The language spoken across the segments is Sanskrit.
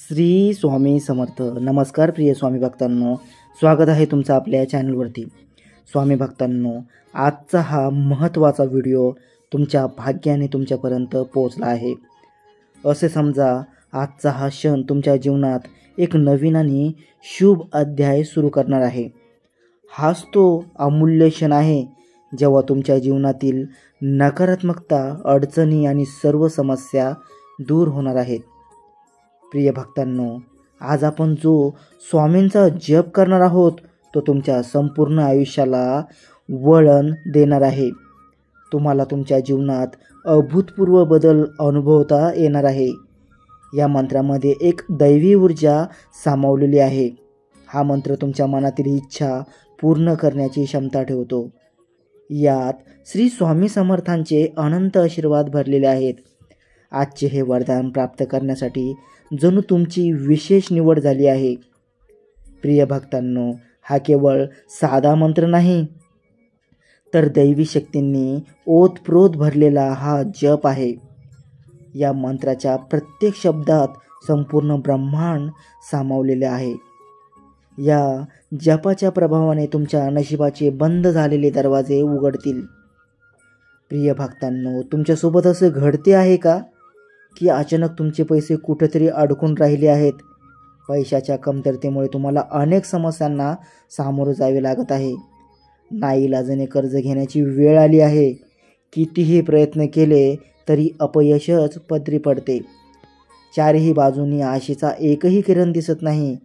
श्री स्वामी समर्थ. नमस्कार प्रिय स्वामी भक्तांनो, स्वागत आहे तुमचं आपल्या चॅनलवरती. स्वामी भक्तांनो, आजचा हा महत्त्वाचा व्हिडिओ तुमच्या भाग्याने तुमच्यापर्यंत पोहोचला आहे. असे समजा, आजचा हा क्षण तुमच्या जीवनात एक नवीन आणि शुभ अध्याय सुरू करणार आहे. हाच तो अमूल्य क्षण आहे जेव्हा तुमच्या जीवनातील नकारात्मकता, अडचणी आणि सर्व समस्या दूर होणार आहेत. प्रिय भक्तांनो, आज आपण जो स्वामींचा जप करणार आहोत तो तुमच्या संपूर्ण आयुष्याला वळण देणार आहे. तुम्हाला तुमच्या जीवनात अभूतपूर्व बदल अनुभवता येणार आहे. या मंत्रामध्ये एक दैवी ऊर्जा सामावलेली आहे. हा मंत्र तुमच्या मनातील इच्छा पूर्ण करण्याची क्षमता ठेवतो. यात श्री स्वामी समर्थांचे अनंत आशीर्वाद भरलेले आहेत. आजचे हे वरदान प्राप्त करण्यासाठी जणू तुमची विशेष निवड झाली आहे. प्रिय भक्तांनो, हा केवळ साधा मंत्र नाही, तर दैवी शक्तींनी ओतप्रोत भरलेला हा जप आहे. या मंत्राच्या प्रत्येक शब्दात संपूर्ण ब्रह्मांड सामावलेले आहे. या जपाच्या प्रभावाने तुमच्या नशिबाचे बंद झालेले दरवाजे उघडतील. प्रिय भक्तांनो, तुमच्यासोबत असं घडते आहे का की अचानक तुमचे पैसे कुठेतरी अडकून राहिले आहेत? पैशाच्या कमतरतेमुळे तुम्हाला अनेक समस्यांना सामोरं जावे लागत आहे. नाईलाजाने कर्ज घेण्याची वेळ आली आहे. कितीही प्रयत्न केले तरी अपयशच पदरी पडते. चारही बाजूंनी आशेचा एकही किरण दिसत नाही.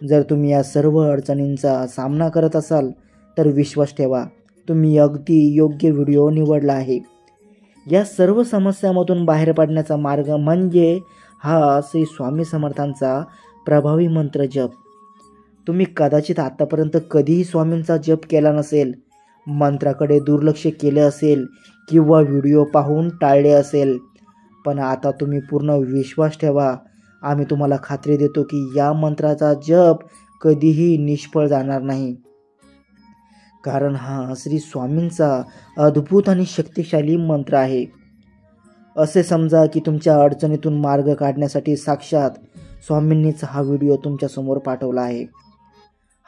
जर तुम्ही या सर्व अडचणींचा सामना करत असाल तर विश्वास ठेवा, तुम्ही अगदी योग्य व्हिडिओ निवडला आहे. या सर्व समस्यामधून बाहेर पडण्याचा मार्ग म्हणजे हा श्री स्वामी समर्थांचा प्रभावी मंत्र जप. तुम्ही कदाचित आतापर्यंत कधीही स्वामींचा जप केला नसेल, मंत्राकडे दुर्लक्ष केले असेल किंवा व्हिडिओ पाहून टाळले असेल, पण आता तुम्ही पूर्ण विश्वास ठेवा. आम्ही तुम्हाला खात्री देतो की या मंत्राचा जप कधीही निष्फळ जाणार नाही, कारण हा श्री स्वामींचा अद्भुत आणि शक्तिशाली मंत्र आहे. असे समजा की तुमच्या अडचणीतून मार्ग काढण्यासाठी साक्षात स्वामींनीच हा व्हिडिओ तुमच्यासमोर पाठवला आहे.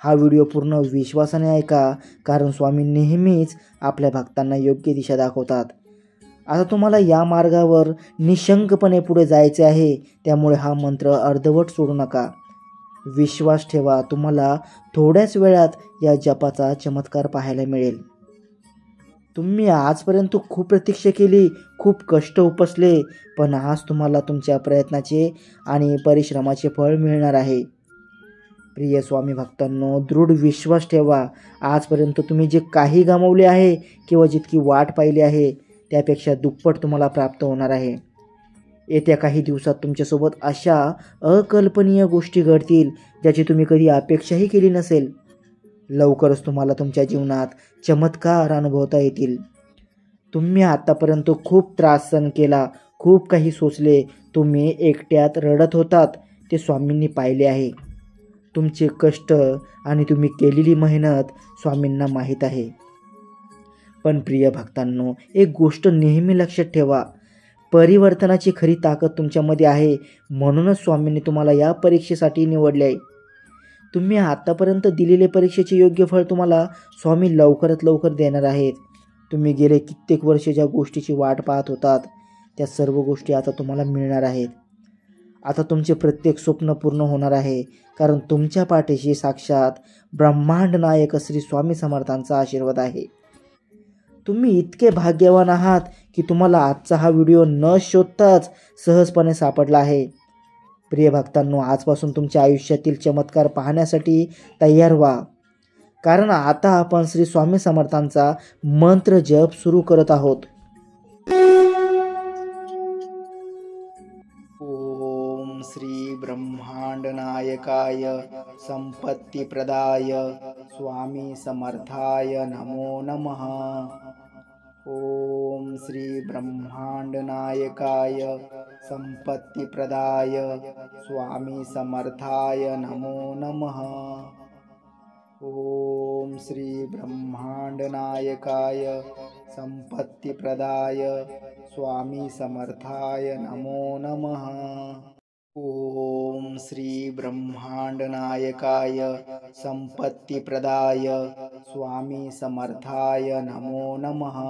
हा व्हिडिओ पूर्ण विश्वासाने ऐका, कारण स्वामी नेहमीच आपल्या भक्तांना योग्य दिशा दाखवतात. आता तुम्हाला या मार्गावर निशंकपणे पुढे जायचे आहे, त्यामुळे हा मंत्र अर्धवट सोडू नका. विश्वास ठेवा, तुम्हाला थोड्याच वेळात या जपाचा चमत्कार पाहायला मिळेल. तुम्ही आजपर्यंत खूप प्रतीक्षा केली, खूप कष्ट उपसले, पण आज तुम्हाला तुमच्या प्रयत्नाचे आणि परिश्रमाचे फळ मिळणार आहे. प्रिय स्वामी भक्तांनो, दृढ विश्वास ठेवा. आजपर्यंत तुम्ही जे काही गमावले आहे किंवा जितकी वाट पाहिली आहे त्यापेक्षा दुप्पट तुम्हाला प्राप्त होणार आहे. येत्या काही दिवसात तुमच्यासोबत अशा अकल्पनीय गोष्टी घडतील ज्याची तुम्ही कधी अपेक्षाही केली नसेल. लवकरच तुम्हाला तुमच्या जीवनात चमत्कार अनुभवता येतील. तुम्ही आतापर्यंत खूप त्रास सहन केला, खूप काही सोचले, तुम्ही एकट्यात रडत होतात, ते स्वामींनी पाहिले आहे. तुमचे कष्ट आणि तुम्ही केलेली मेहनत स्वामींना माहीत आहे. पण प्रिय भक्तांनो, एक गोष्ट नेहमी लक्षात ठेवा, परिवर्तनाची खरी ताकद तुमच्यामध्ये आहे. म्हणूनच स्वामींनी तुम्हाला या परीक्षेसाठी निवडले आहे. तुम्ही आतापर्यंत दिलेले परीक्षेचे योग्य फळ तुम्हाला स्वामी लवकरात लवकर देणार आहेत. तुम्ही गेले कित्येक वर्ष ज्या गोष्टीची वाट पाहत होतात त्या सर्व गोष्टी आता तुम्हाला मिळणार आहेत. आता तुमचे प्रत्येक स्वप्न पूर्ण होणार आहे, कारण तुमच्या पाठीशी साक्षात ब्रह्मांड नायक श्री स्वामी समर्थांचा आशीर्वाद आहे. तुम्ही इतके भाग्यवान आहात की तुम्हाला आजचा हा व्हिडिओ न शोधताच सहजपणे सापडला आहे. प्रिय भक्तांनो, आजपासून तुमच्या आयुष्यातील चमत्कार पाहण्यासाठी तयार व्हा, कारण आता आपण श्री स्वामी समर्थांचा मंत्र जप सुरू करत आहोत. ओम श्री ब्रह्मांड नायकाय संपत्ती प्रदाय स्वामी समर्थाय नमो नमः. ओम श्री ब्रह्मांड नायकाय संपत्ती प्रदाय स्वामी समर्थाय नमो नमः. ओम श्री ब्रह्मांड नायकाय संपत्ती प्रदाय स्वामी समर्थाय नमो नमः. ओम श्री ब्रह्मांडनायकाय संपत्तिप्रदाय स्वामी समर्थाय नमो नमः।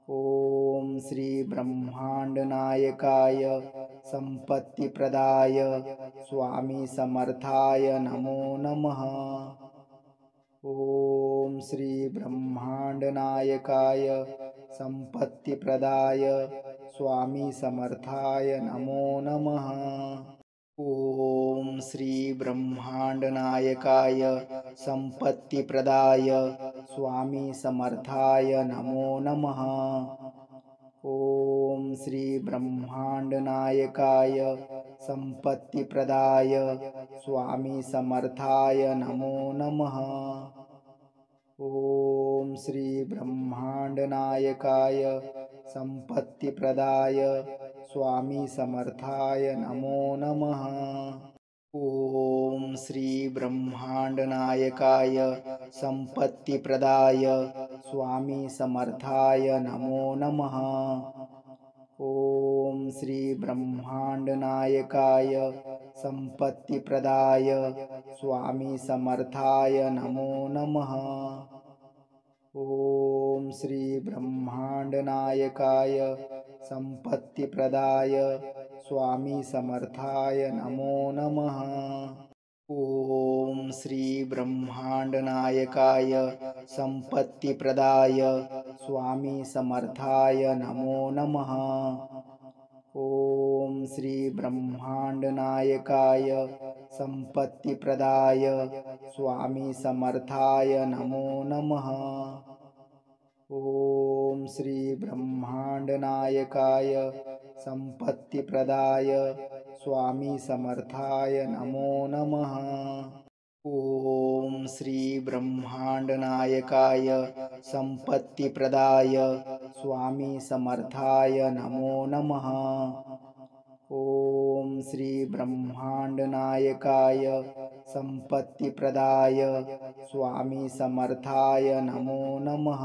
ओम श्री ब्रह्मांडनायकाय संपत्तिप्रदाय स्वामी समर्थाय नमो नमः। ओम श्री ब्रह्मांडनायकाय संपत्तिप्रदाय स्वामी समर्थाय नमो नमः। ओम श्री ब्रह्मांडनायकाय संपत्तिप्रदाय स्वामी समर्थाय नमो नमः। ओम श्री ब्रह्मांडनायकाय संपत्तिप्रदाय स्वामी समर्थाय नमो नमः। ओम श्री ब्रह्मांडनायकाय संपत्तिप्रदाय स्वामी समर्थाय नमो नमः। ओम श्री ब्रह्मांडनायकाय संपत्तिप्रदाय स्वामी समर्थाय नमो नमः। ओम श्री ब्रह्मांडनायकाय संपत्तिप्रदाय स्वामी समर्थाय नमो नमः। ओम श्री ब्रह्मांडनायकाय संपत्तिप्रदाय स्वामी समर्थाय नमो नमः। ओम श्री ब्रह्मांडनायकाय संपत्तिप्रदाय स्वामी समर्थाय नमो नमः। ओम श्री ब्रह्मांडनायकाय संपत्तिप्रदाय स्वामी समर्थाय नमो नमः। ओम श्री ब्रह्मांडनायकाय संपत्तिप्रदाय स्वामी समर्थाय नमो नमः। ओम श्री ब्रह्मांडनायकाय संपत्तिप्रदाय स्वामी समर्थाय नमो नमः। ओम श्री ब्रह्मांडनायकाय संपत्तिप्रदाय स्वामी समर्थाय नमो नमः।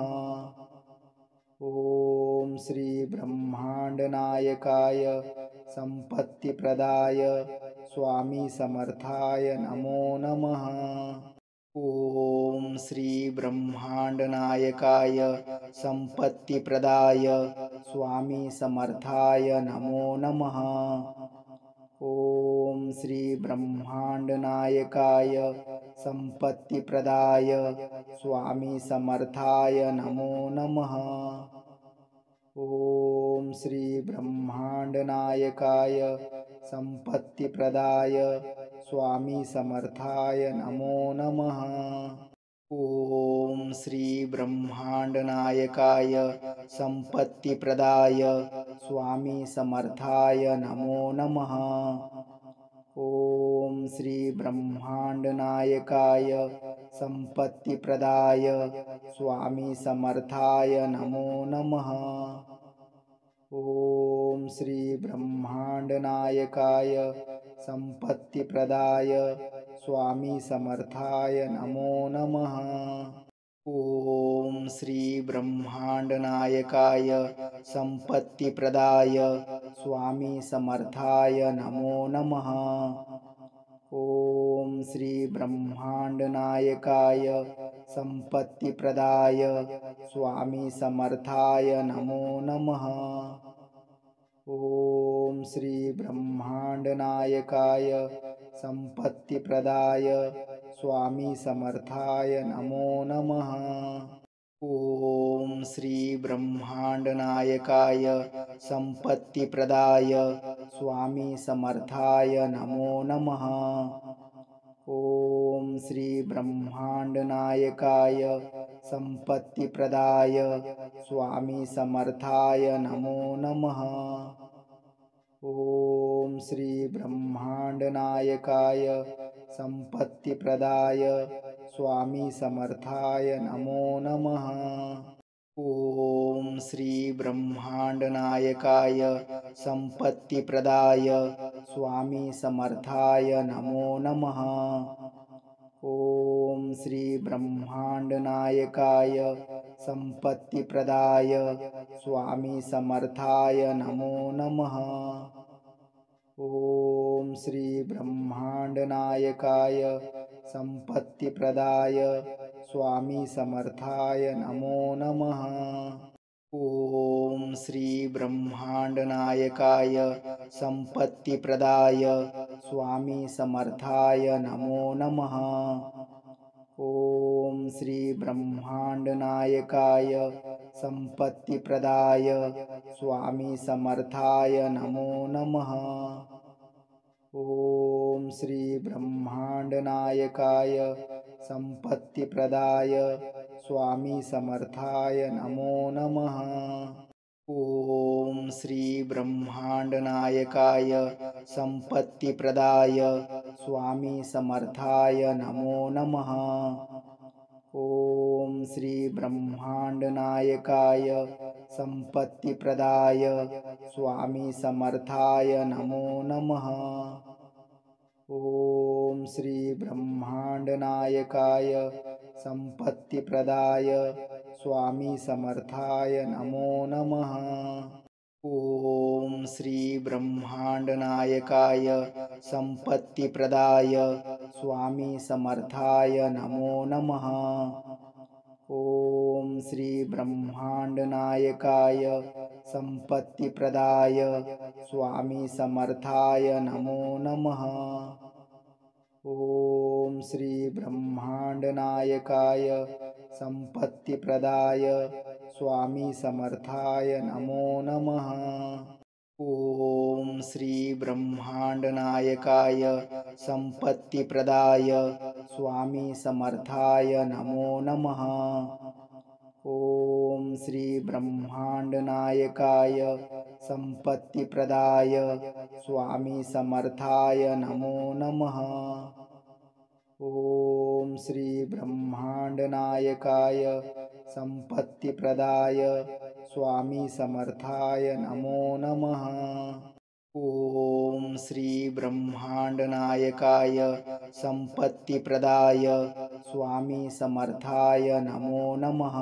ओम श्री ब्रह्मांडनायकाय संपत्तिप्रदाय स्वामी समर्थाय नमो नमः। ओम श्री ब्रह्मांडनायकाय संपत्तिप्रदाय स्वामी समर्थाय नमो नमः। ओम श्री ब्रह्मांडनायकाय संपत्तिप्रदाय स्वामी समर्थाय नमो नमः। ओम श्री ब्रह्मांडनायकाय संपत्तिप्रदाय स्वामी समर्थाय नमो नमः। ओम श्री ब्रह्मांडनायकाय संपत्तिप्रदाय स्वामी समर्थाय नमो नमः। ओम श्री ब्रह्मांडनायकाय संपत्तिप्रदाय स्वामी समर्थाय नमो नमः। ओम श्री ब्रह्मांडनायकाय संपत्तिप्रदाय स्वामी समर्थाय नमो नमः। ओम श्री ब्रह्मांडनायकाय संपत्तिप्रदाय स्वामी समर्थाय नमो नमः। ओम श्री ब्रह्मांडनायकाय संपत्तिप्रदाय स्वामी समर्थाय नमो नमः। ओम श्री ब्रह्मांडनायकाय संपत्तिप्रदाय स्वामी समर्थाय नमो नमः। ओम श्री ब्रह्मांडनायकाय संपत्तिप्रदाय स्वामी समर्थाय नमो नमः। ओम श्री ब्रह्मांडनायकाय संपत्तिप्रदाय स्वामी समर्थाय नमो नमः। ओम श्री ब्रह्मांडनायकाय संपत्तिप्रदाय स्वामी समर्थाय नमो नमः। ओम श्री ब्रह्मांडनायकाय संपत्तिप्रदाय स्वामी समर्थाय नमो नमः। ओम श्री ब्रह्मांडनायकाय संपत्तिप्रदाय स्वामी समर्थाय नमो नमः। ओम श्री ब्रह्मांडनायकाय संपत्तिप्रदाय स्वामी समर्थाय नमो नमः। ओम श्री ब्रह्मांडनायकाय संपत्तिप्रदाय स्वामी समर्थाय नमो नमः। ओम श्री ब्रह्मांडनायकाय संपत्तिप्रदाय स्वामी समर्थाय नमो नमः। ओम श्री ब्रह्मांडनायकाय संपत्तिप्रदाय स्वामी समर्थाय नमो नमः। ओम श्री ब्रह्मांडनायकाय संपत्तिप्रदाय स्वामी समर्थाय नमो नमः। ओम श्री ब्रह्मांडनायकाय संपत्तिप्रदाय स्वामी समर्थाय नमो नमः। ओम श्री ब्रह्मांडनायकाय संपत्तिप्रदाय स्वामी समर्थाय नमो नमः। ओम श्री ब्रह्मांडनायकाय संपत्तिप्रदाय स्वामी समर्थाय नमो नमः। ओम श्री ब्रह्मांडनायकाय संपत्तिप्रदाय स्वामी समर्थाय नमो नमः। ओम श्री ब्रह्मांडनायकाय संपत्तिप्रदाय स्वामी समर्थाय नमो नमः। ओम श्री ब्रह्मांडनायकाय संपत्तिप्रदाय स्वामी समर्थाय नमो नमः। ओम श्री ब्रह्मांडनायकाय संपत्तिप्रदाय स्वामी समर्थाय नमो नमः। ओम श्री ब्रह्मांडनायकाय संपत्तिप्रदाय स्वामी समर्थाय नमो नमः। ओम श्री ब्रह्मांडनायकाय संपत्तिप्रदाय स्वामी समर्थाय नमो नमः।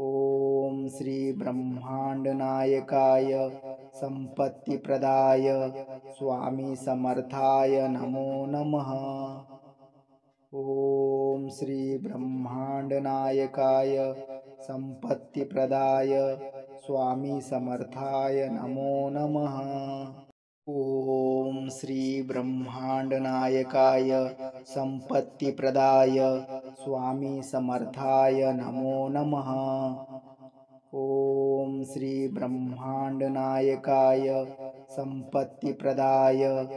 ओम श्री ब्रह्मांडनायकाय संपत्तिप्रदाय स्वामी समर्थाय नमो नमः। ओम श्री ब्रह्मांडनायकाय संपत्तिप्रदाय स्वामी समर्थाय नमो नमः। ओम श्री ब्रह्मांडनायकाय संपत्तिप्रदाय स्वामी समर्थाय नमो नमः। ओम श्री ब्रह्मांडनायकाय संपत्तिप्रदाय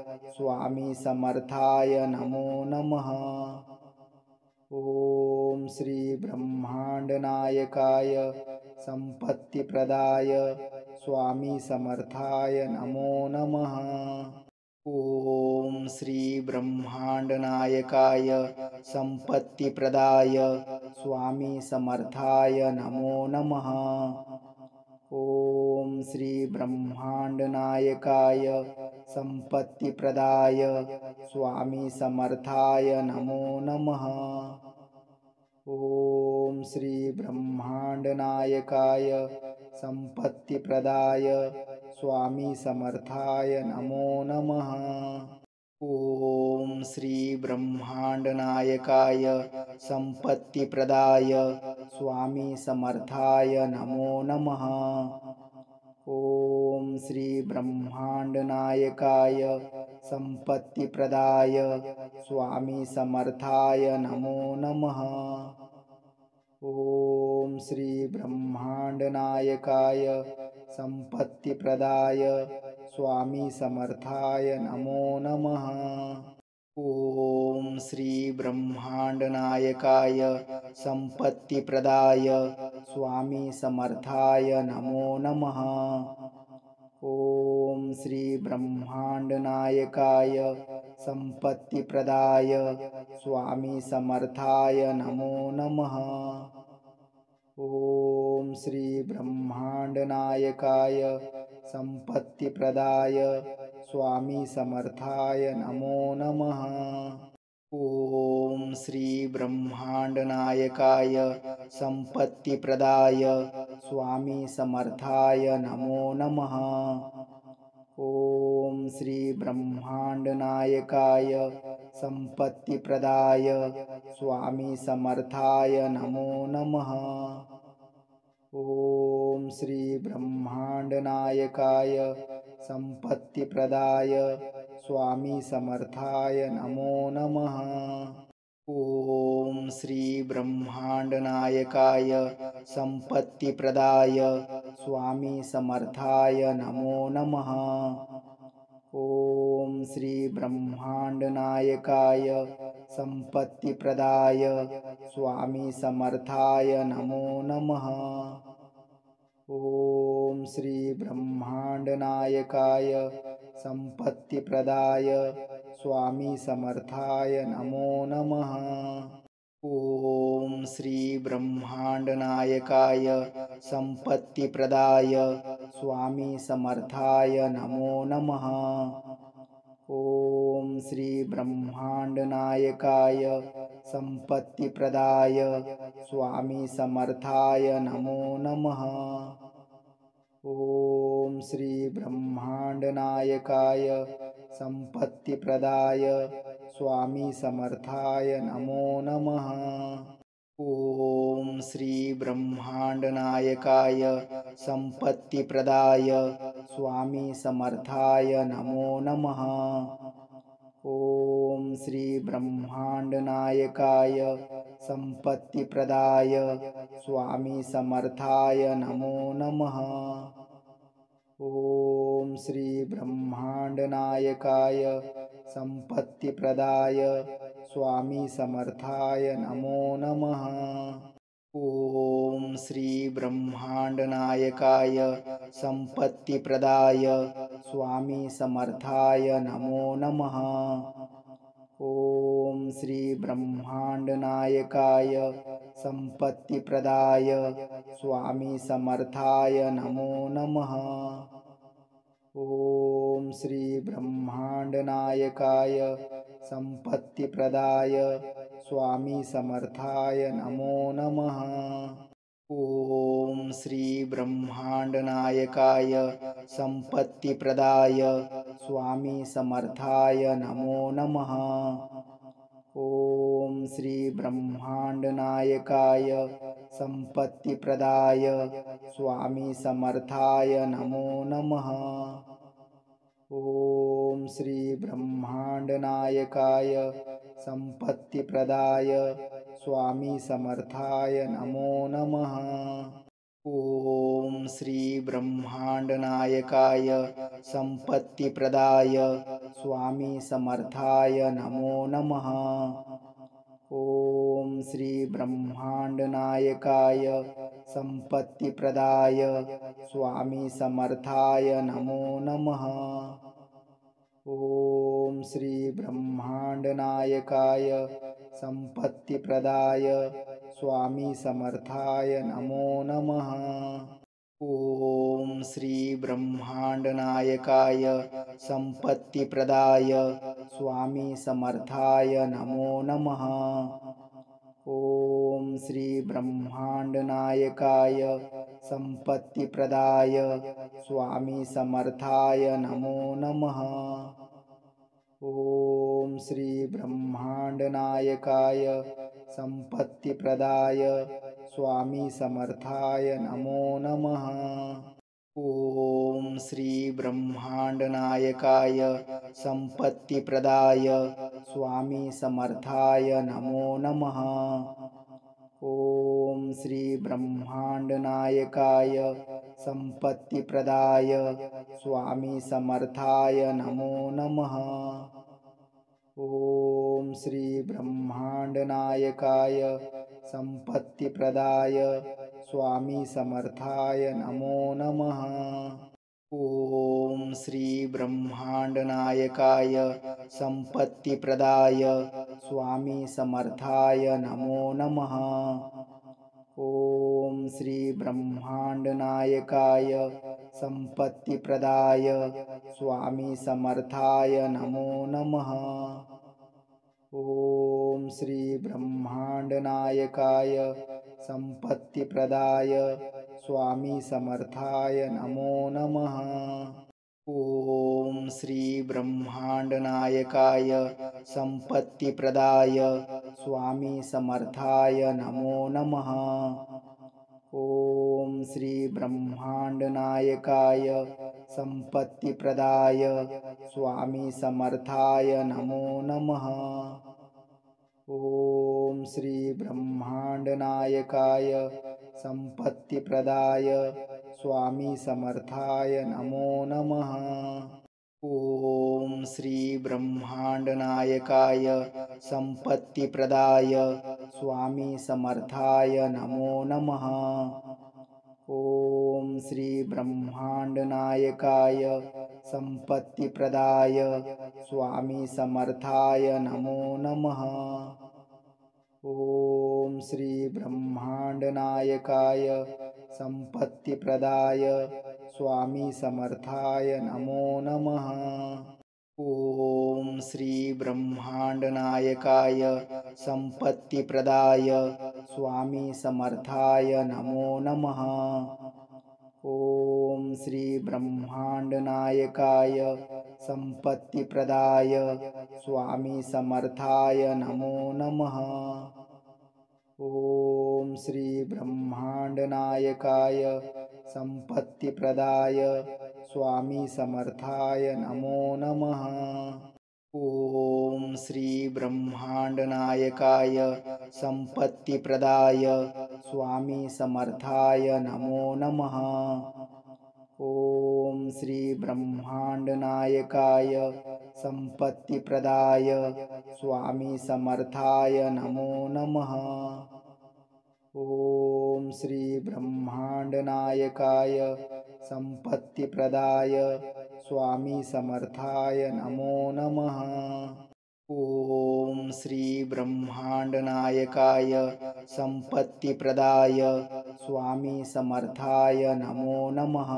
स्वामी समर्थाय नमो नमः। ओम श्री ब्रह्मांडनायकाय संपत्तिप्रदाय स्वामी समर्थाय नमो नमः। ओम श्री ब्रह्मांडनायकाय संपत्तिप्रदाय स्वामी समर्थाय नमो नमः। ओम श्री ब्रह्मांडनायकाय संपत्तिप्रदाय स्वामी समर्थाय नमो नमः। ओम श्री ब्रह्मांडनायकाय संपत्तिप्रदाय स्वामी समर्थाय नमो नमः। ओम श्री ब्रह्मांडनायकाय संपत्तिप्रदाय स्वामी समर्थाय नमो नमः। ओम श्री ब्रह्मांडनायकाय संपत्तिप्रदाय स्वामी समर्थाय नमो नमः। ओम श्री ब्रह्मांडनायकाय संपत्तिप्रदाय स्वामी समर्थाय नमो नमः। ओम श्री ब्रह्मांडनायकाय संपत्तिप्रदाय स्वामी समर्थाय नमो नमः। ओम श्री ब्रह्मांडनायकाय संपत्तिप्रदाय स्वामी समर्थाय नमो नमः। ओम श्री ब्रह्मांडनायकाय संपत्तिप्रदाय स्वामी समर्थाय नमो नमः। ओम श्री ब्रह्मांडनायकाय संपत्तिप्रदाय स्वामी समर्थाय नमो नमः। ओम श्री ब्रह्मांडनायकाय संपत्तिप्रदाय स्वामी समर्थाय नमो नमः। ओम श्री ब्रह्मांडनायकाय संपत्तिप्रदाय स्वामी समर्थाय नमो नमः। ओम श्री ब्रह्मांडनायकाय संपत्तिप्रदाय स्वामी समर्थाय नमो नमः। ओम श्री ब्रह्मांडनायकाय संपत्तिप्रदाय स्वामी समर्थाय नमो नमः। ओम श्री ब्रह्मांडनायकाय संपत्तिप्रदाय स्वामी समर्थाय नमो नमः। ओम श्री ब्रह्मांडनायकाय संपत्तिप्रदाय स्वामी समर्थाय नमो नमः। ओम श्री ब्रह्मांडनायकाय संपत्तिप्रदाय स्वामी समर्थाय नमो नमः। ओम श्री ब्रह्मांडनायकाय संपत्तिप्रदाय स्वामी समर्थाय नमो नमः। ओम श्री ब्रह्मांडनायकाय संपत्तिप्रदाय स्वामी समर्थाय नमो नमः। ओम श्री ब्रह्मांडनायकाय संपत्तिप्रदाय स्वामी समर्थाय नमो नमः। ओम श्री ब्रह्मांडनायकाय संपत्तिप्रदाय स्वामी समर्थाय नमो नमः। ओम श्री ब्रह्मांडनायकाय संपत्तिप्रदाय स्वामी समर्थाय नमो नमः। ओम श्री ब्रह्मांडनायकाय संपत्तिप्रदाय स्वामी समर्थाय नमो नमः। ओम श्री ब्रह्मांडनायकाय संपत्तिप्रदाय स्वामी समर्थाय नमो नमः। ओम श्री ब्रह्मांडनायकाय संपत्तिप्रदाय स्वामी समर्थाय नमो नमः। ओम श्री ब्रह्मांडनायकाय संपत्तिप्रदाय स्वामी समर्थाय नमो नमः। ओम श्री ब्रह्मांडनायकाय संपत्तिप्रदाय स्वामी समर्थाय नमो नमः। ओम श्री ब्रह्मांडनायकाय संपत्तिप्रदाय स्वामी समर्थाय नमो नमः। ओम श्री ब्रह्मांडनायकाय संपत्तिप्रदाय स्वामी समर्थाय नमो नमः। ओम श्री ब्रह्मांडनायकाय संपत्तिप्रदाय स्वामी समर्थाय नमो नमः। ओम श्री ब्रह्मांडनायकाय संपत्तिप्रदाय स्वामी समर्थाय नमो नमः। ओम श्री ब्रह्मांडनायकाय संपत्तिप्रदाय स्वामी समर्थाय नमो नमः। ओम श्री ब्रह्मांडनायकाय संपत्तिप्रदाय स्वामी समर्थाय नमो नमः। ओम श्री ब्रह्मांडनायकाय संपत्तिप्रदाय स्वामी समर्थाय नमो नमः। ओम श्री ब्रह्मांडनायकाय संपत्तिप्रदाय स्वामी समर्थाय नमो नमः। ओम श्री ब्रह्मांडनायकाय संपत्तिप्रदाय स्वामी समर्थाय नमो नमः। ओम श्री ब्रह्मांडनायकाय संपत्तिप्रदाय स्वामी समर्थाय नमो नमः। ओम श्री ब्रह्मांडनायकाय संपत्तिप्रदाय स्वामी समर्थाय नमो नमः। ओम श्री ब्रह्मांडनायकाय संपत्तिप्रदाय स्वामी समर्थाय नमो नमः। ओम श्री ब्रह्मांडनायकाय संपत्तिप्रदाय स्वामी समर्थाय नमो नमः। ओम श्री ब्रह्मांडनायकाय संपत्तिप्रदाय स्वामी समर्थाय नमो नमः। ओम श्री ब्रह्मांडनायकाय संपत्तिप्रदाय स्वामी समर्थाय नमो नमः। ओम श्री ब्रह्मांडनायकाय संपत्तिप्रदाय स्वामी समर्थाय नमो नमः। ओम श्री ब्रह्मांडनायकाय संपत्तिप्रदाय स्वामी समर्थाय नमो नमः। ओम श्री ब्रह्मांडनायकाय संपत्तिप्रदाय स्वामी समर्थाय नमो नमः। ओम श्री ब्रह्मांडनायकाय संपत्तिप्रदाय स्वामी समर्थाय नमो नमः। ओम श्री ब्रह्मांडनायकाय संपत्तिप्रदाय स्वामी समर्थाय नमो नमः। ओम श्री ब्रह्मांडनायकाय संपत्तिप्रदाय स्वामी समर्थाय नमो नमः। ओम श्री ब्रह्मांडनायकाय संपत्तिप्रदाय स्वामी समर्थाय नमो नमः। ओम श्री ब्रह्मांडनायकाय संपत्तिप्रदाय स्वामी समर्थाय नमो नमः। ओम श्री ब्रह्मांडनायकाय संपत्तिप्रदाय स्वामी समर्थाय नमो नमः। ओम श्री ब्रह्मांडनायकाय संपत्तिप्रदाय स्वामी समर्थाय नमो नमः।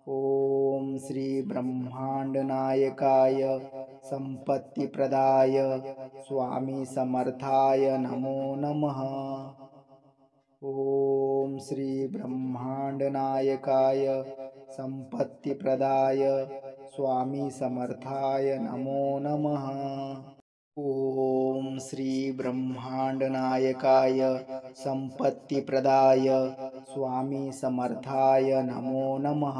ओम श्री ब्रह्मांडनायकाय संपत्तिप्रदाय स्वामी समर्थाय नमो नमः। ओम श्री ब्रह्मांडनायकाय संपत्तिप्रदाय स्वामी समर्थाय नमो नमः। ओम श्री ब्रह्मांडनायकाय संपत्तिप्रदाय स्वामी समर्थाय नमो नमः।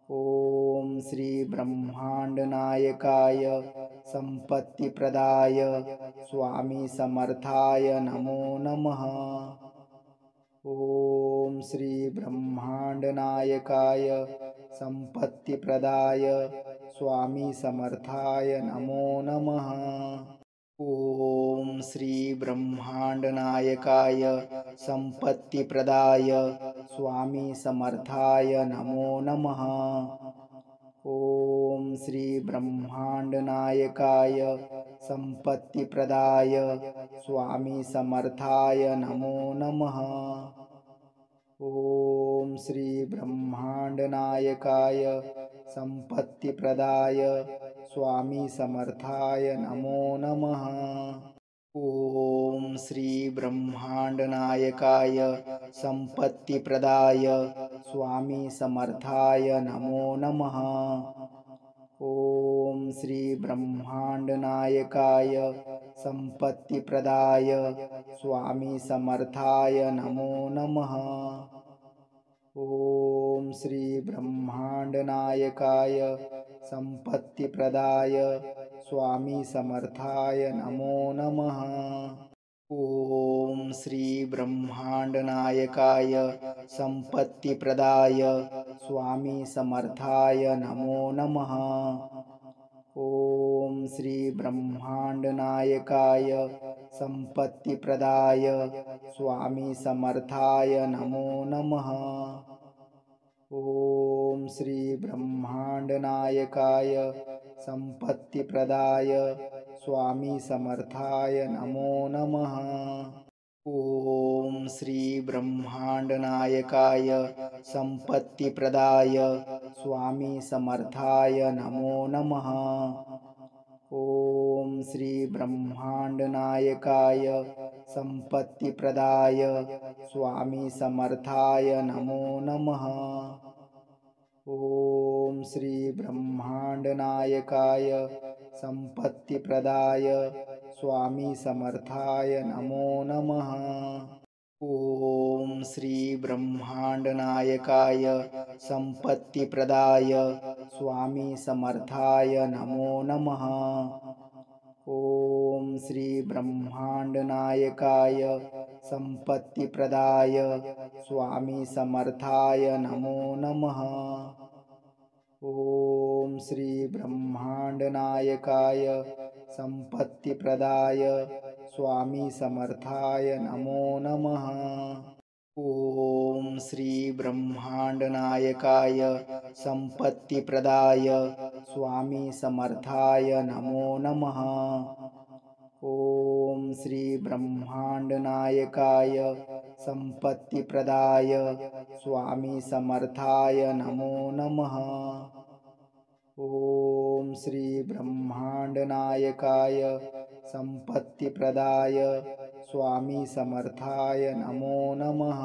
ओम श्री ब्रह्मांडनायकाय संपत्तिप्रदाय स्वामी समर्थाय नमो नमः। ओम श्री ब्रह्मांडनायकाय संपत्तिप्रदाय स्वामी समर्थाय नमो नमः। ओम श्री ब्रह्मांडनायकाय संपत्तिप्रदाय स्वामी समर्थाय नमो नमः। ओम श्री ब्रह्मांडनायकाय संपत्तिप्रदाय स्वामी समर्थाय नमो नमः। ओम श्री ब्रह्मांडनायकाय संपत्तिप्रदाय स्वामी समर्थाय नमो नमः। ओम श्री ब्रह्मांडनायकाय संपत्तिप्रदाय स्वामी समर्थाय नमो नमः। ओम श्री ब्रह्मांडनायकाय संपत्तिप्रदाय स्वामी समर्थाय नमो नमः। ओम श्री ब्रह्मांडनायकाय संपत्तिप्रदाय स्वामी समर्थाय नमो नमः। ओम श्री ब्रह्मांडनायकाय संपत्तिप्रदाय स्वामी समर्थाय नमो नमः। ओम श्री ब्रह्मांडनायकाय संपत्तिप्रदाय स्वामी समर्थाय नमो नमः। ओम श्री ब्रह्मांडनायकाय संपत्तिप्रदाय स्वामी समर्थाय नमो नमः। ओम श्री ब्रह्मांडनायकाय संपत्तिप्रदाय स्वामी समर्थाय नमो नमः। ओम श्री ब्रह्मांडनायकाय संपत्तिप्रदाय स्वामी समर्थाय नमो नमः। ओम श्री ब्रह्मांडनायकाय संपत्तिप्रदाय स्वामी समर्थाय नमो नमः। ओम श्री ब्रह्मांडनायकाय संपत्तिप्रदाय स्वामी समर्थाय नमो नमः। ओम श्री ब्रह्मांडनायकाय संपत्तिप्रदाय स्वामी समर्थाय नमो नमः। ओम श्री ब्रह्मांडनायकाय संपत्तिप्रदाय स्वामी समर्थाय नमो नमः। ओम श्री ब्रह्मांडनायकाय संपत्तिप्रदाय स्वामी समर्थाय नमो नमः। ओम श्री ब्रह्मांडनायकाय संपत्तिप्रदाय स्वामी समर्थाय नमो नमः। ओम श्री ब्रह्मांडनायकाय संपत्तिप्रदाय स्वामी समर्थाय नमो नमः।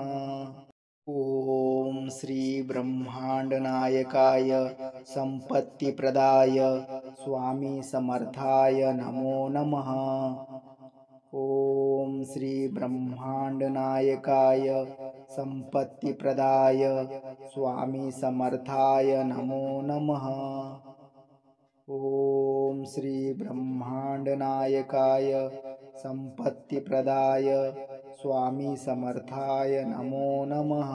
ओम श्री ब्रह्मांडनायकाय संपत्तिप्रदाय स्वामी समर्थाय नमो नमः। ओम श्री ब्रह्मांडनायकाय संपत्तिप्रदाय स्वामी समर्थाय नमो नमः। ओम श्री ब्रह्मांडनायकाय संपत्तिप्रदाय स्वामी समर्थाय नमो नमः।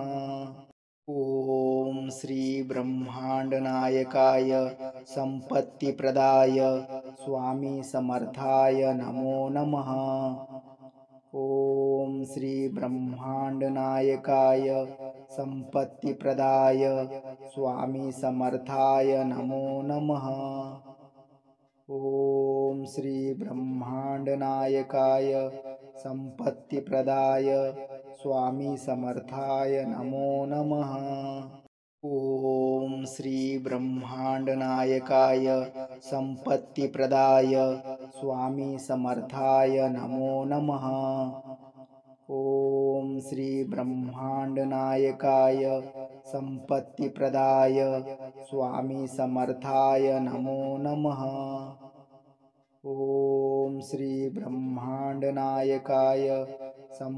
ओम श्री ब्रह्मांडनायकाय संपत्तिप्रदाय स्वामी समर्थाय नमो नमः। ओम श्री ब्रह्मांडनायकाय संपत्तिप्रदाय स्वामी समर्थाय नमो नमः। ओम श्री ब्रह्मांडनायकाय संपत्तिप्रदाय स्वामी समर्थाय नमो नमः। ओम श्री ब्रह्मांडनायकाय संपत्तिप्रदाय स्वामी समर्थाय नमो नमः। ओम श्री ब्रह्मांडनायकाय संपत्तिप्रदाय स्वामी समर्थाय नमो नमः। ओम श्री ब्रह्मांडनायकाय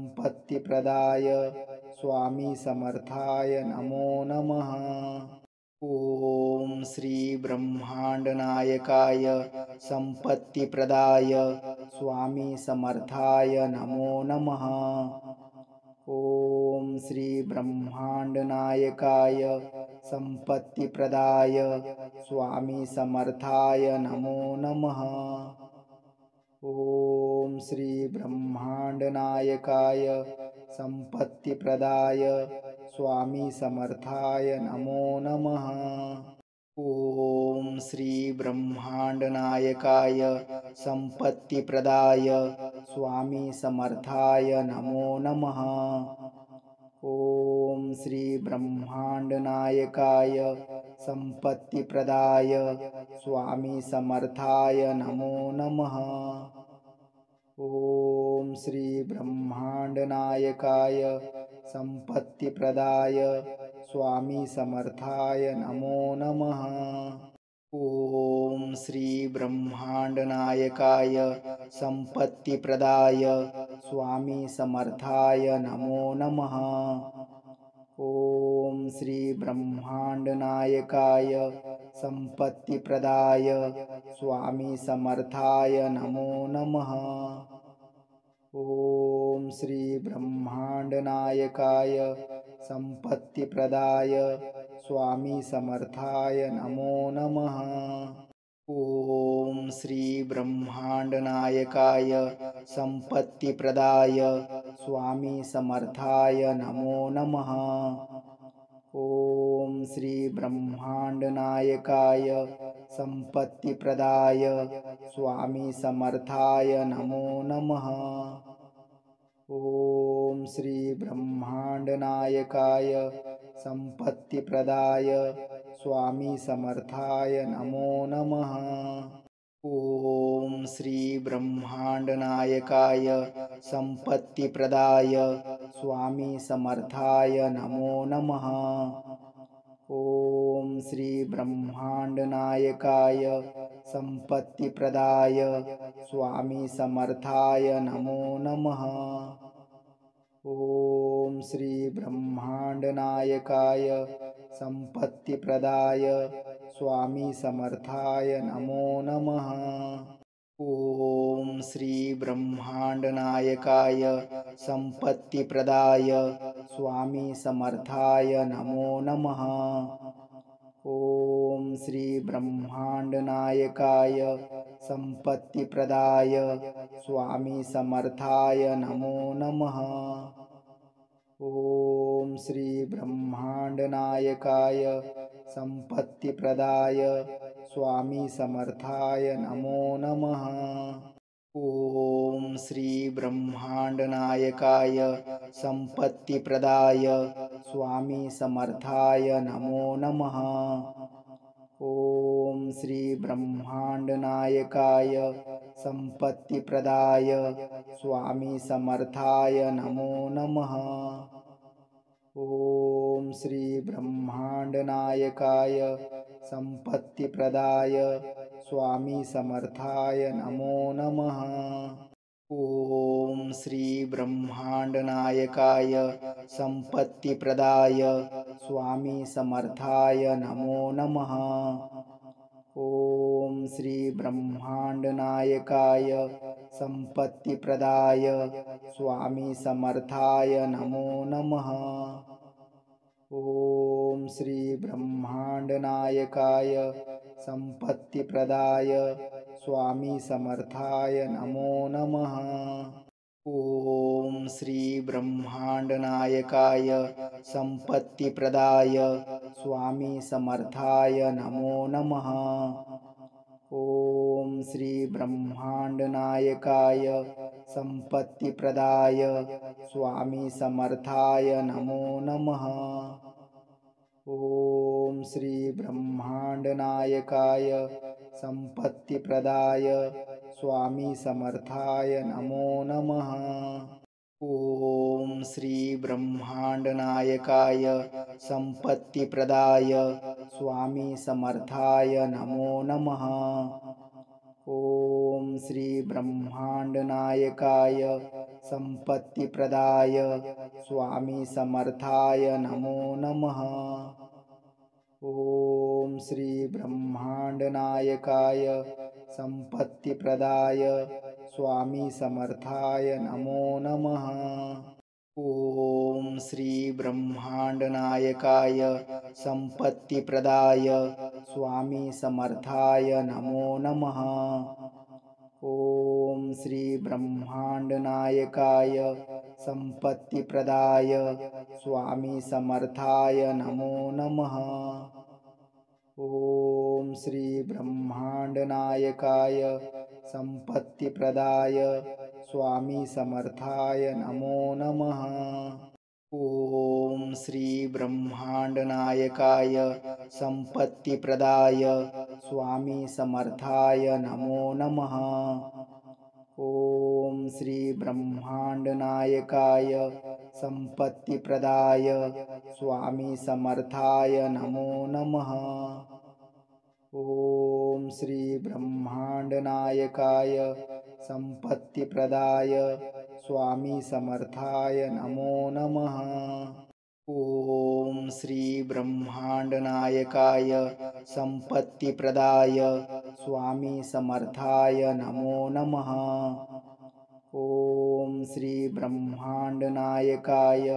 संपत्तिप्रदाय स्वामी समर्थाय नमो नमः। ओम श्री ब्रह्मांडनायकाय संपत्तिप्रदाय स्वामी समर्थाय नमो नमः। ओम श्री ब्रह्मांडनायकाय संपत्तिप्रदाय स्वामी समर्थाय नमो नमः। ओम श्री ब्रह्मांडनायकाय संपत्तिप्रदाय स्वामी समर्थाय नमो नमः। ओम श्री ब्रह्मांडनायकाय संपत्तिप्रदाय स्वामी समर्थाय नमो नमः। ओम श्री ब्रह्मांडनायकाय संपत्तिप्रदाय स्वामी समर्थाय नमो नमः। ओम श्री ब्रह्मांडनायकाय संपत्तिप्रदाय स्वामी समर्थाय नमो नमः। ओम श्री ब्रह्मांडनायकाय संपत्तिप्रदाय स्वामी समर्थाय नमो नमः। ओम श्री ब्रह्मांडनायकाय संपत्तिप्रदाय स्वामी समर्थाय नमो नमः। ओम श्री ब्रह्मांडनायकाय संपत्तिप्रदाय स्वामी समर्थाय नमो नमः। ओम श्री ब्रह्मांडनायकाय संपत्तिप्रदाय स्वामी समर्थाय नमो नमः। ओम श्री ब्रह्मांडनायकाय संपत्तिप्रदाय स्वामी समर्थाय नमो नमः। ओम श्री ब्रह्मांडनायकाय संपत्तिप्रदाय स्वामी समर्थाय नमो नमः। ओम श्री ब्रह्मांडनायकाय संपत्तिप्रदाय स्वामी समर्थाय नमो नमः। ॐ श्री ब्रह्मांडनायकाय संपत्तिप्रदाय स्वामी समर्थाय नमो नमः। ॐ श्री ब्रह्मांडनायकाय संपत्तिप्रदाय स्वामी समर्थाय नमो नमः। ॐ श्री ब्रह्मांडनायकाय संपत्तिप्रदाय स्वामी समर्थाय नमो नमः। ॐ श्री ब्रह्मांडनायकाय संपत्तिप्रदाय स्वामी समर्थाय नमो नमः। ॐ श्री ब्रह्मांडनायकाय संपत्तिप्रदाय स्वामी समर्थाय नमो नमः। ॐ श्री ब्रह्मांडनायकाय संपत्तिप्रदाय स्वामी समर्थाय नमो नमः। ॐ श्री ब्रह्मांडनायकाय संपत्तिप्रदाय स्वामी समर्थाय नमो नमः। ॐ श्री ब्रह्मांडनायकाय संपत्तिप्रदाय स्वामी समर्थाय नमो नमः। ॐ श्री ब्रह्मांडनायकाय संपत्तिप्रदाय स्वामी समर्थाय नमो नमः। ॐ श्री ब्रह्मांडनायकाय संपत्तिप्रदाय स्वामी समर्थाय नमो नमः। ॐ श्री ब्रह्मांडनायकाय संपत्तिप्रदाय स्वामी समर्थाय नमो नमः। ॐ श्री ब्रह्मांडनायकाय संपत्तिप्रदाय स्वामी समर्थाय नमो नमः। ॐ श्री ब्रह्मांडनायकाय संपत्तिप्रदाय स्वामी समर्थाय नमो नमः। ॐ श्री ब्रह्मांडनायकाय संपत्तिप्रदाय स्वामी समर्थाय नमो नमः। ॐ श्री ब्रह्मांडनायकाय संपत्तिप्रदाय स्वामी समर्थाय नमो नमः। ॐ श्री ब्रह्मांडनायकाय संपत्तिप्रदाय स्वामी समर्थाय नमो नमः। ॐ श्री ब्रह्मांडनायकाय संपत्तिप्रदाय स्वामी समर्थाय नमो नमः। ॐ श्री ब्रह्मांडनायकाय संपत्तिप्रदाय स्वामी समर्थाय नमो नमः। ॐ श्री ब्रह्मांडनायकाय संपत्तिप्रदाय स्वामी समर्थाय नमो नमः। ॐ श्री ब्रह्मांडनायकाय संपत्तिप्रदाय स्वामी समर्थाय नमो नमः। ॐ श्री ब्रह्मांडनायकाय संपत्तिप्रदाय स्वामी समर्थाय नमो नमः। ॐ श्री ब्रह्मांडनायकाय संपत्तिप्रदाय स्वामी समर्थाय नमो नमः। ॐ श्री ब्रह्मांडनायकाय संपत्तिप्रदाय स्वामी समर्थाय नमो नमः। ॐ श्री ब्रह्मांडनायकाय संपत्तिप्रदाय स्वामी समर्थाय नमो नमः। ॐ श्री ब्रह्मांडनायकाय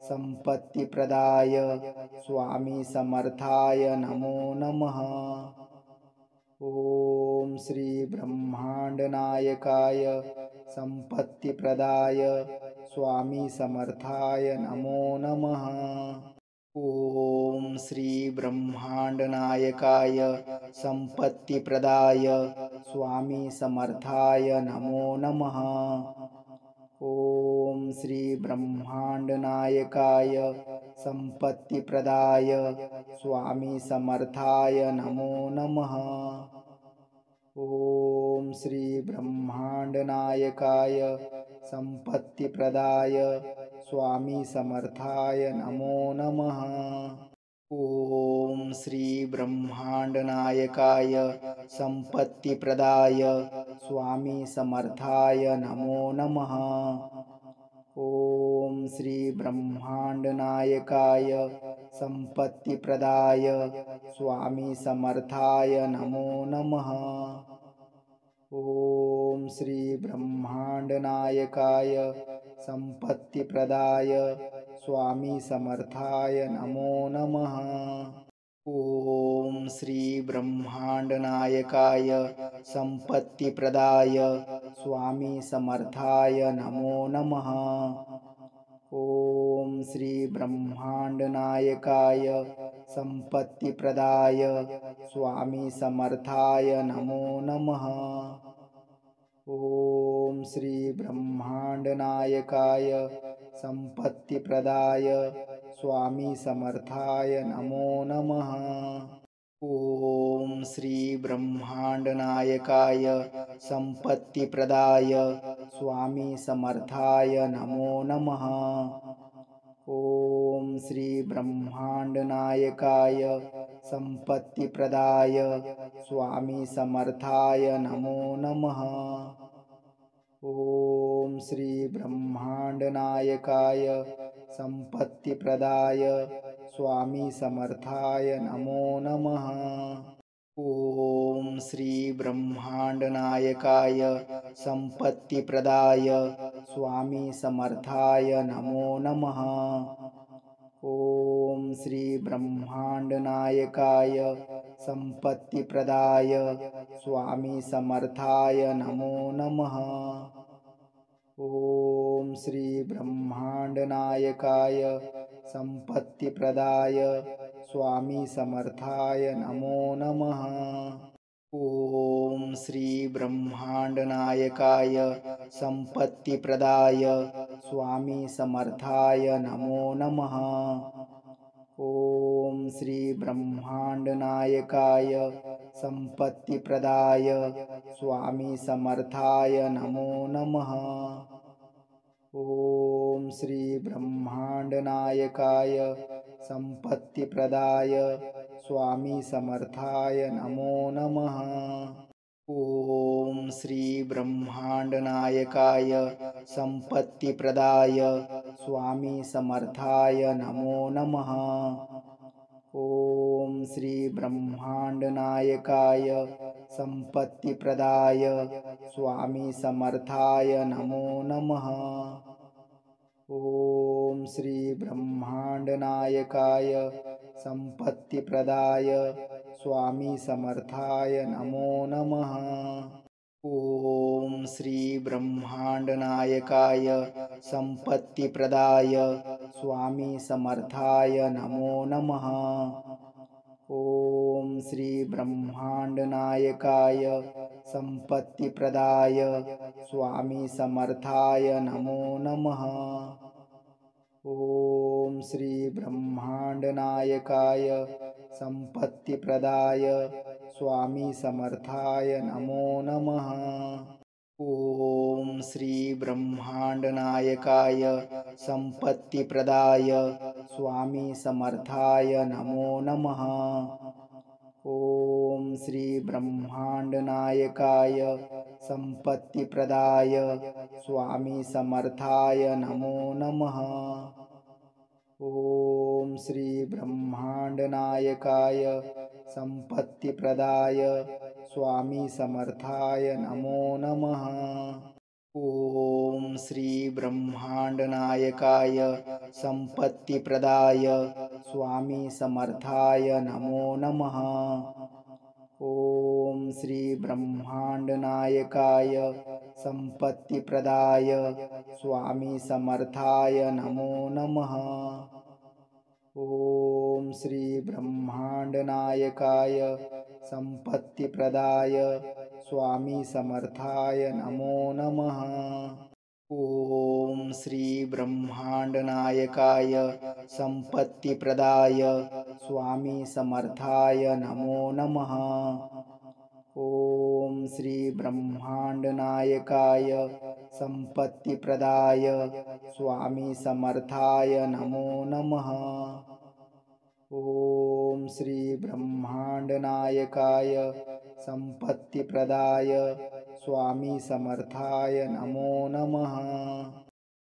संपत्तिप्रदाय स्वामी समर्थाय नमो नमः। ॐ श्री ब्रह्मांडनायकाय संपत्तिप्रदाय स्वामी समर्थाय नमो नमः। ॐ श्री ब्रह्मांडनायकाय संपत्तिप्रदाय स्वामी समर्थाय नमो नमः। ॐ श्री ब्रह्मांडनायकाय संपत्तिप्रदाय स्वामी समर्थाय नमो नमः। ॐ श्री ब्रह्मांडनायकाय संपत्तिप्रदाय स्वामी समर्थाय नमो नमः। ओम श्री ब्रह्मांडनायकाय संपत्तिप्रदाय स्वामी समर्थाय नमो नमः। ओम श्री ब्रह्मांडनायकाय संपत्तिप्रदाय स्वामी समर्थाय नमो नमः। ओम श्री ब्रह्मांडनायकाय संपत्तिप्रदाय स्वामी समर्थाय नमो नमः। ओम श्री ब्रह्मांडनायकाय संपत्तिप्रदाय स्वामी समर्थाय नमो नमः। ओम श्री ब्रह्मांडनायकाय संपत्तिप्रदाय स्वामी समर्थाय नमो नमः। ओम श्री ब्रह्मांडनायकाय संपत्तिप्रदाय स्वामी समर्थाय नमो नमः। ओम श्री ब्रह्मांडनायकाय संपत्तिप्रदाय स्वामी समर्थाय नमो नमः। ओम श्री ब्रह्मांडनायकाय संपत्तिप्रदाय स्वामी समर्थाय नमो नमः। ओम श्री ब्रह्मांडनायकाय संपत्तिप्रदाय स्वामी समर्थाय नमो नमः। ओम श्री ब्रह्मांडनायकाय संपत्तिप्रदाय स्वामी समर्थाय नमो नमः। ओम श्री ब्रह्मांडनायकाय संपत्तिप्रदाय स्वामी समर्थाय नमो नमः। ओम श्री ब्रह्मांडनायकाय संपत्तिप्रदाय स्वामी समर्थाय नमो नमः। ओम श्री ब्रह्मांडनायकाय संपत्तिप्रदाय स्वामी समर्थाय नमो नमः। ओम श्री ब्रह्मांडनायकाय संपत्तिप्रदाय स्वामी समर्थाय नमो नमः। ओम श्री ब्रह्मांडनायकाय संपत्तिप्रदाय स्वामी समर्थाय नमो नमः। ओम श्री ब्रह्मांडनायकाय संपत्तिप्रदाय स्वामी समर्थाय नमो नमः। ओम श्री ब्रह्मांडनायकाय संपत्तिप्रदाय स्वामी समर्थाय नमो नमः। ओम श्री ब्रह्मांडनायकाय संपत्तिप्रदाय स्वामी समर्थाय नमो नमः। ओम श्री ब्रह्मांडनायकाय संपत्तिप्रदाय स्वामी समर्थाय नमो नमः। ओम श्री ब्रह्मांडनायकाय संपत्तिप्रदाय स्वामी समर्थाय नमो नमः। ओम श्री ब्रह्मांडनायकाय संपत्तिप्रदाय स्वामी समर्थाय नमो नमः। ओम श्री ब्रह्मांडनायकाय संपत्तिप्रदाय स्वामी समर्थाय नमो नमः। ओम श्री ब्रह्मांडनायकाय संपत्तिप्रदाय स्वामी समर्थाय नमो नमः। ओम श्री ब्रह्मांडनायकाय संपत्तिप्रदाय स्वामी समर्थाय नमो नमः। ओम श्री ब्रह्मांडनायकाय संपत्तिप्रदाय स्वामी समर्थाय नमो नमः। ओम श्री ब्रह्मांडनायकाय संपत्तिप्रदाय स्वामी समर्थाय नमो नमः। ओम श्री ब्रह्मांडनायकाय संपत्तिप्रदाय स्वामी समर्थाय नमो नमः। ओम श्री ब्रह्मांडनायकाय संपत्तिप्रदाय स्वामी समर्थाय नमो नमः। ओम श्री ब्रह्मांडनायकाय संपत्तिप्रदाय स्वामी समर्थाय नमो नमः। ओम श्री ब्रह्मांडनायकाय संपत्तिप्रदाय स्वामी समर्थाय नमो नमः।